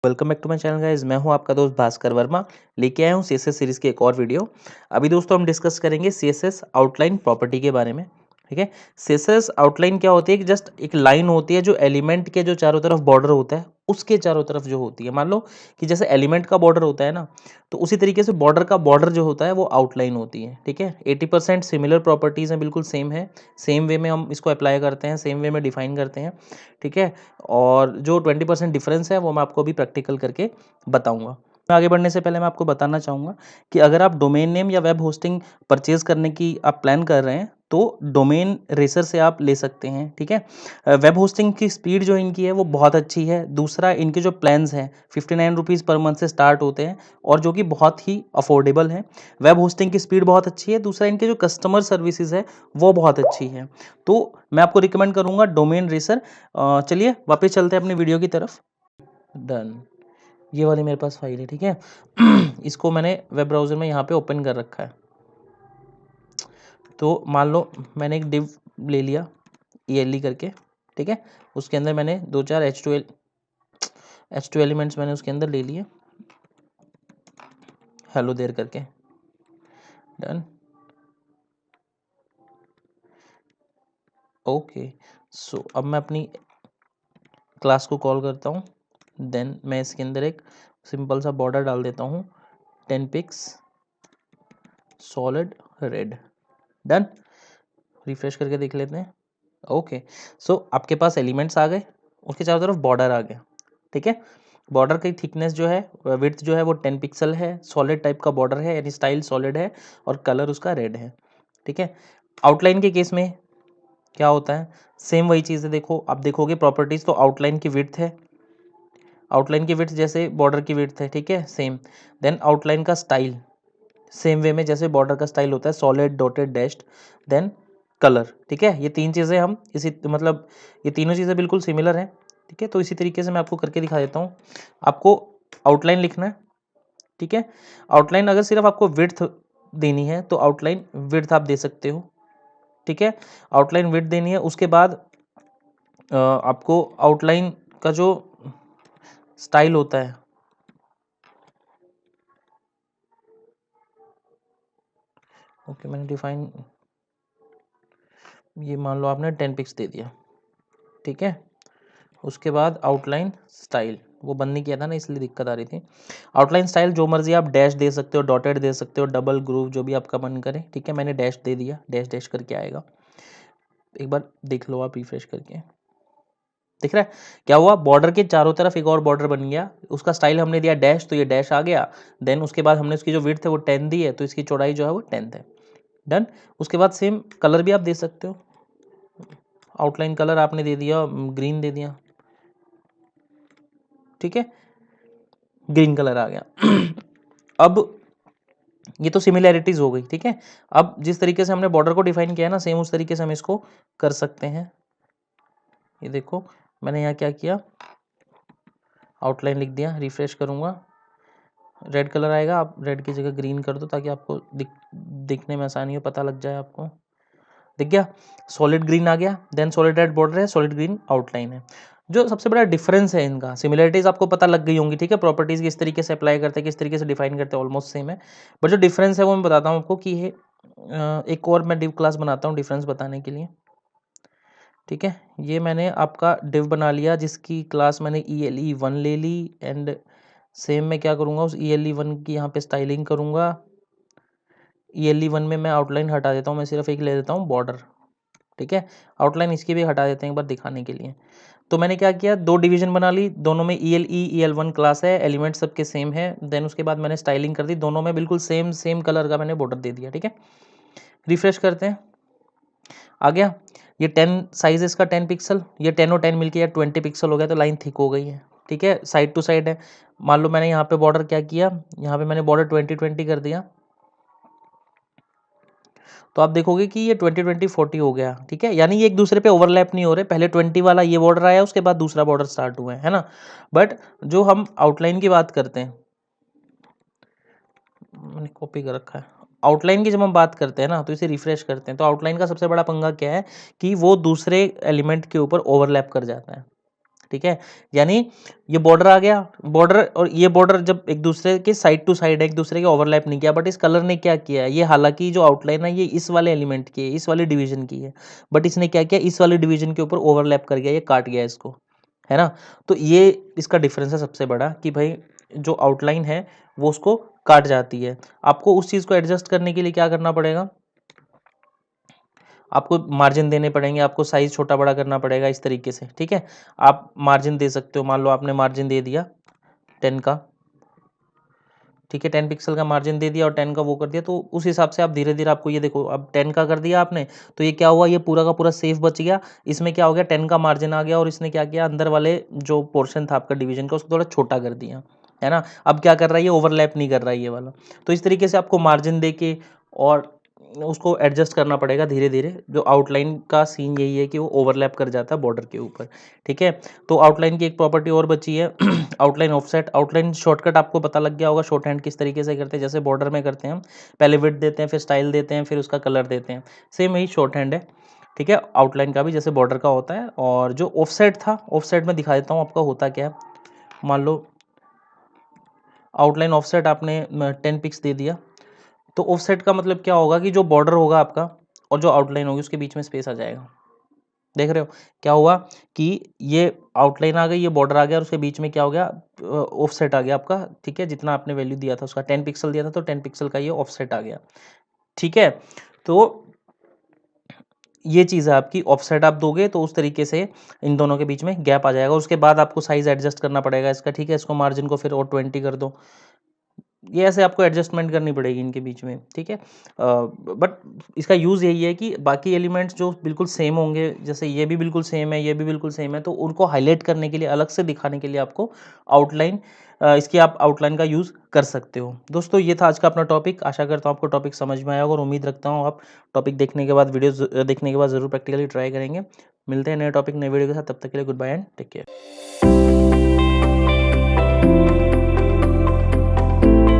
Welcome back to my channel guys. मैं हूं आपका दोस्त भास्कर वर्मा। लेके आया हूं सीएसएस सीरीज की एक और वीडियो। अभी दोस्तों हम डिस्कस करेंगे सीएसएस आउटलाइन प्रॉपर्टी के बारे में। ठीक है। सीएसएस आउटलाइन क्या होती है कि जस्ट एक लाइन होती है जो एलिमेंट के जो चारों तरफ बॉर्डर होता है उसके चारों तरफ जो होती है। मान लो कि जैसे एलिमेंट का बॉर्डर होता है ना, तो उसी तरीके से बॉर्डर का बॉर्डर जो होता है वो आउटलाइन होती है। ठीक है। 80% सिमिलर प्रॉपर्टीज हैं, बिल्कुल सेम है। सेम वे में हम इसको अप्लाई करते हैं, सेम वे में डिफाइन करते हैं। ठीक है। और जो 20% डिफरेंस है वो मैं आपको अभी प्रैक्टिकल करके बताऊंगा। आगे बढ़ने से पहले मैं आपको बताना चाहूँगा कि अगर आप डोमेन नेम या वेब होस्टिंग परचेज करने की आप प्लान कर रहे हैं तो डोमेन रेसर से आप ले सकते हैं। ठीक है। वेब होस्टिंग की स्पीड जो इनकी है वो बहुत अच्छी है। दूसरा, इनके जो प्लान्स हैं 59 रुपीज़ पर मंथ से स्टार्ट होते हैं और जो कि बहुत ही अफोर्डेबल है। वेब होस्टिंग की स्पीड बहुत अच्छी है। दूसरा, इनके जो कस्टमर सर्विसेज है वो बहुत अच्छी है। तो मैं आपको रिकमेंड करूँगा डोमेन रेसर। चलिए वापस चलते हैं अपनी वीडियो की तरफ। डन। ये वाली मेरे पास फाइल है। ठीक है। इसको मैंने वेब ब्राउज़र में यहाँ पे ओपन कर रखा है। तो मान लो मैंने एक डिव ले लिया ELE करके। ठीक है। उसके अंदर मैंने 2-4 H2 एलिमेंट्स मैंने उसके अंदर ले लिए, हेलो देर करके। डन। ओके। सो अब मैं अपनी क्लास को कॉल करता हूँ। देन मैं इसके अंदर एक सिंपल सा बॉर्डर डाल देता हूँ 10 pix solid red. Done. Refresh करके देख लेते हैं। ओके। सो आपके पास एलिमेंट्स आ गए, उसके चारों तरफ बॉर्डर आ गया। ठीक है। बॉर्डर की थिकनेस जो है, विड्थ जो है वो 10 पिक्सल है। सॉलिड टाइप का बॉर्डर है, यानी स्टाइल सॉलिड है और कलर उसका रेड है। ठीक है। आउटलाइन के केस में क्या होता है, सेम वही चीज़ है। देखो आप देखोगे प्रॉपर्टीज, तो आउटलाइन की विड्थ है, आउटलाइन की विड्थ जैसे बॉर्डर की विड्थ है। ठीक है, सेम। देन आउटलाइन का स्टाइल सेम वे में जैसे बॉर्डर का स्टाइल होता है, solid dotted dashed. Then colour. ठीक है। ये तीन चीज़ें हम इसी मतलब ये तीनों चीज़ें बिल्कुल सिमिलर हैं। ठीक है। तो इसी तरीके से मैं आपको करके दिखा देता हूँ। आपको आउटलाइन लिखना है। ठीक है। आउटलाइन अगर सिर्फ आपको विड्थ देनी है तो आउटलाइन विड्थ आप दे सकते हो। ठीक है। आउटलाइन विड्थ देनी है। उसके बाद आपको आउटलाइन का जो स्टाइल होता है, ओके मैंने डिफाइन, ये मान लो आपने 10 पिक्स दे दिया। ठीक है। उसके बाद आउटलाइन स्टाइल वो बंद नहीं किया था ना, इसलिए दिक्कत आ रही थी। आउटलाइन स्टाइल जो मर्जी आप डैश दे सकते हो, डॉटेड दे सकते हो, डबल ग्रूव, जो भी आपका मन करे। ठीक है। मैंने डैश दे दिया, डैश डैश करके आएगा। एक बार देख लो आप रिफ्रेश करके, दिख रहा है क्या हुआ। बॉर्डर के चारों तरफ एक और बॉर्डर बन गया, उसका स्टाइल हमने दिया डैश, तो ये डैश आ गया। देन उसके बाद हमने उसकी जो विड्थ है वो 10 दी है, तो इसकी चौड़ाई जो है वो 10 है। डन। उसके बाद सेम कलर भी आप दे सकते हो। आउटलाइन कलर आपने दे दिया, ग्रीन दे दिया। ठीक है। ग्रीन कलर आ गया। अब ये तो सिमिलैरिटीज हो गई। ठीक है। अब जिस तरीके से हमने बॉर्डर को डिफाइन किया है ना, सेम उस तरीके से हम इसको कर सकते हैं। ये देखो मैंने यहाँ क्या किया, आउटलाइन लिख दिया। रिफ्रेश करूँगा, रेड कलर आएगा, आप रेड की जगह ग्रीन कर दो ताकि आपको दिखने में आसानी हो, पता लग जाए आपको। दिख गया, सॉलिड ग्रीन आ गया। देन सॉलिड रेड बॉर्डर है, सॉलिड ग्रीन आउटलाइन है। जो सबसे बड़ा डिफरेंस है इनका, सिमिलरिटीज आपको पता लग गई होंगी। ठीक है। प्रॉपर्टीज किस तरीके से अप्लाई करते हैं, किस तरीके से डिफाइन करते हैं, ऑलमोस्ट सेम है। बट जो डिफरेंस है वो मैं बताता हूँ आपको कि ये एक और मैं डिव क्लास बनाता हूँ डिफरेंस बताने के लिए। ठीक है। ये मैंने आपका डिव बना लिया जिसकी क्लास मैंने ELE1 ले ली। एंड सेम मैं क्या करूँगा, उस ELE1 की यहाँ पे स्टाइलिंग करूँगा। ELE1 में मैं आउटलाइन हटा देता हूँ, मैं सिर्फ एक ले देता हूँ बॉर्डर। ठीक है। आउटलाइन इसकी भी हटा देते हैं एक बार दिखाने के लिए। तो मैंने क्या किया, दो डिवीजन बना ली, दोनों में ELE EL1 क्लास है, एलिमेंट सबके सेम है। देन उसके बाद मैंने स्टाइलिंग कर दी, दोनों में बिल्कुल सेम सेम कलर का मैंने बॉर्डर दे दिया। ठीक है। रिफ्रेश करते हैं, आ गया। ये 10 साइज इसका 10 पिक्सल, ये 10 और 10 मिलके यार 20 पिक्सल हो गया, तो लाइन थिक हो गई है। ठीक है। साइड टू साइड है। मान लो मैंने यहाँ पे बॉर्डर क्या किया, यहाँ पे मैंने बॉर्डर 20-20 कर दिया, तो आप देखोगे कि ये 20-20-40 हो गया। ठीक है। यानी ये एक दूसरे पे ओवरलैप नहीं हो रहे, पहले 20 वाला ये बॉर्डर आया, उसके बाद दूसरा बॉर्डर स्टार्ट हुआ है ना। बट जो हम आउटलाइन की बात करते हैं, मैंने कॉपी कर रखा है, आउटलाइन की जब हम बात करते हैं ना, तो इसे रिफ्रेश करते हैं, तो आउटलाइन का सबसे बड़ा पंगा क्या है कि वो दूसरे एलिमेंट के ऊपर ओवरलैप कर जाता है। ठीक है, यानी ये बॉर्डर आ गया, बॉर्डर और ये बॉर्डर जब एक दूसरे के साइड टू साइड है, एक दूसरे के ओवरलैप नहीं किया, बट इस कलर ने क्या किया है, ये हालांकि जो आउटलाइन है ये इस वाले एलिमेंट की है, इस वाले डिवीजन की है, बट इसने क्या किया, इस वाले डिवीजन के ऊपर ओवरलैप कर गया, ये काट गया इसको, है ना। तो ये इसका डिफरेंस है सबसे बड़ा, कि भाई जो आउटलाइन है वो उसको काट जाती है। आपको उस चीज़ को एडजस्ट करने के लिए क्या करना पड़ेगा, आपको मार्जिन देने पड़ेंगे, आपको साइज छोटा बड़ा करना पड़ेगा इस तरीके से, ठीक है। आप मार्जिन दे सकते हो, मान लो आपने मार्जिन दे दिया 10 का, ठीक है, 10 पिक्सल का मार्जिन दे दिया और 10 का वो कर दिया, तो उस हिसाब से आप धीरे धीरे, आपको ये देखो अब 10 का कर दिया आपने, तो ये क्या हुआ, ये पूरा का पूरा सेफ बच गया, इसमें क्या हो गया, 10 का मार्जिन आ गया, और इसने क्या किया, अंदर वाले जो पोर्शन था आपका डिवीजन का उसको थोड़ा छोटा कर दिया, है ना। अब क्या कर रहा है, ये ओवरलैप नहीं कर रहा है ये वाला। तो इस तरीके से आपको मार्जिन दे के और उसको एडजस्ट करना पड़ेगा धीरे धीरे। जो आउटलाइन का सीन यही है कि वो ओवरलैप कर जाता है बॉर्डर के ऊपर, ठीक है। तो आउटलाइन की एक प्रॉपर्टी और बची है आउटलाइन ऑफसेट। आउटलाइन शॉर्टकट आपको पता लग गया होगा, शॉर्ट हैंड किस तरीके से करते हैं, जैसे बॉर्डर में करते हैं हम, पहले विड्थ देते हैं, फिर स्टाइल देते हैं, फिर उसका कलर देते हैं, सेम यही शॉर्ट हैंड है, ठीक है। आउटलाइन का भी जैसे बॉर्डर का होता है। और जो ऑफसेट था, ऑफसेट में दिखा देता हूँ आपका होता क्या है। मान लो आउटलाइन ऑफसेट आपने 10 पिक्स दे दिया, तो ऑफसेट का मतलब क्या होगा कि जो बॉर्डर होगा आपका और जो आउटलाइन होगी उसके बीच में स्पेस आ जाएगा। देख रहे हो क्या हुआ कि ये आउटलाइन आ गई, ये बॉर्डर आ गया, और उसके बीच में क्या हो गया, ऑफसेट आ गया आपका, ठीक है। जितना आपने वैल्यू दिया था उसका 10 पिक्सल दिया था, तो 10 पिक्सल का ये ऑफसेट आ गया, ठीक है। तो ये चीज़ है आपकी, ऑफसेट आप दोगे तो उस तरीके से इन दोनों के बीच में गैप आ जाएगा। उसके बाद आपको साइज एडजस्ट करना पड़ेगा इसका, ठीक है। इसको मार्जिन को फिर और 20 कर दो, ये ऐसे आपको एडजस्टमेंट करनी पड़ेगी इनके बीच में, ठीक है। बट इसका यूज़ यही है कि बाकी एलिमेंट्स जो बिल्कुल सेम होंगे, जैसे ये भी बिल्कुल सेम है, ये भी बिल्कुल सेम है, तो उनको हाईलाइट करने के लिए, अलग से दिखाने के लिए आपको आउटलाइन, इसकी आप आउटलाइन का यूज़ कर सकते हो। दोस्तों ये था आज का अपना टॉपिक, आशा करता हूँ आपको टॉपिक समझ में आया होगा, और उम्मीद रखता हूँ आप टॉपिक देखने के बाद, वीडियो देखने के बाद ज़रूर प्रैक्टिकली ट्राई करेंगे। मिलते हैं नए टॉपिक, नए वीडियो के साथ, तब तक के लिए good bye and take care.